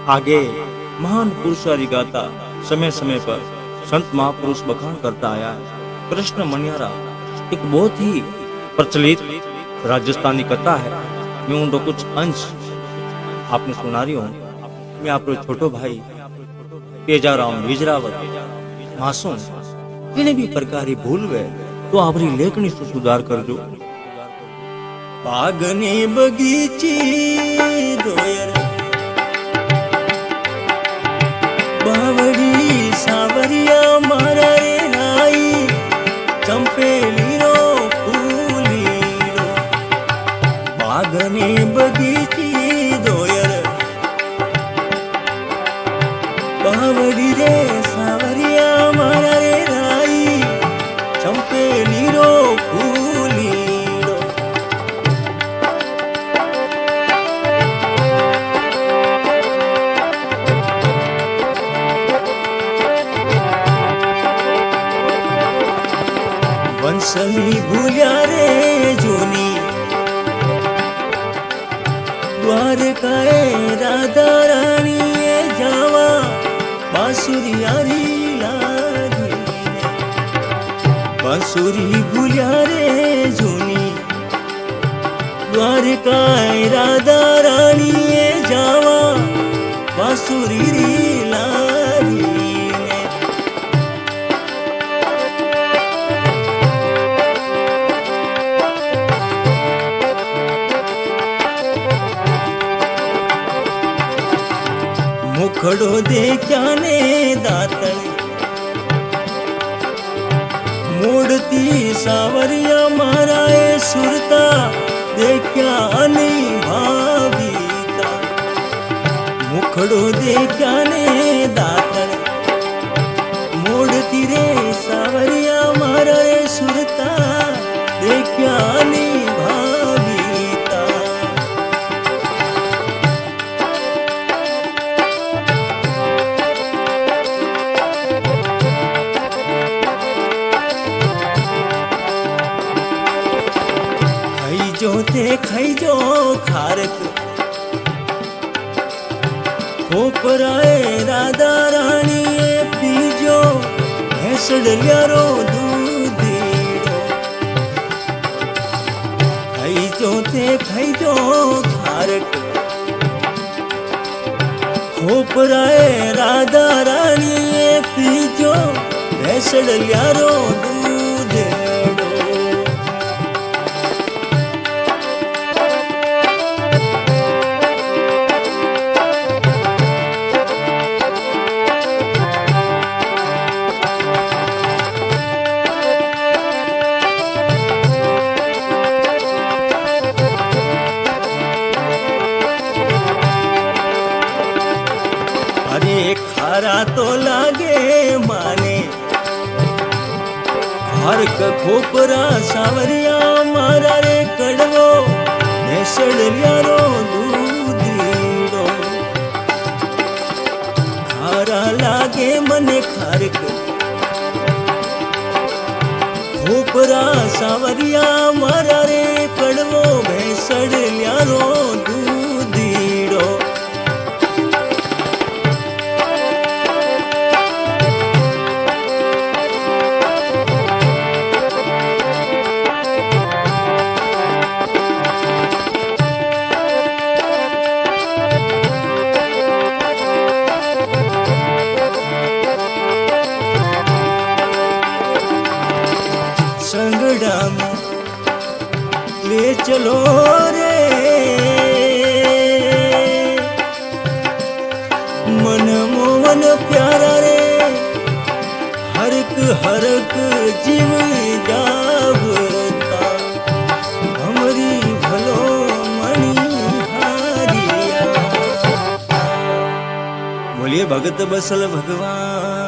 आगे महान पुरुषारी गाता समय समय पर संत महापुरुष बखान करता आया है। कृष्ण मनियारा एक बहुत ही प्रचलित राजस्थानी कथा है। मैं उनको कुछ अंश आपने सुना रही हूँ। मैं आप छोटो भाई तेजाराम विजरावत मासूम जिन्हें भी प्रकार भूल गए तो आपरी लेखनी से सुधार कर दो। पागने बगीची दोयर बावड़ी सावरिया मारा रे नाई चंपेली रो फूली रो पागने बगीची दोयर बावड़ी रे सावरिया मारा रे नाई चंपेली रो फूली वंशली भूल्या रे जूनी द्वारकाए राधा रानी जावा बांसुरियारी लारी बांसुरी भूल्या रे जूनी द्वारकाए राधा रानी जावा बांसुरी लारी मुखड़ो देखा ने दातन मूर्ति सावरिया माराए सुरता देखा नहीं भावीता मुखड़ो देखा ने दातन मूर्ति रे सावरिया माराए सुरता देखा नहीं भावीता खाई जो खारक खोपराए राधा रानी पीजो भैंसड़िया रो दूधीरो खाई जो खारक खोपराए राधा रानी पीजो भैंसड़िया रो दूधीरो खारा तो लागे माने हरक खोपरा सावरिया मारा रे कड़वो भैंसड़िया रो दूधीरो खारा लागे मने खारक खोपरा सावरिया मारा रे कड़वो भैंसड़िया रो दूधीरो संगड़म ले चलो रे मन मोहन प्यारा रे हरक जीव जावता हमरी भलो मणि हारिया। बोलिए भगत बसल भगवान।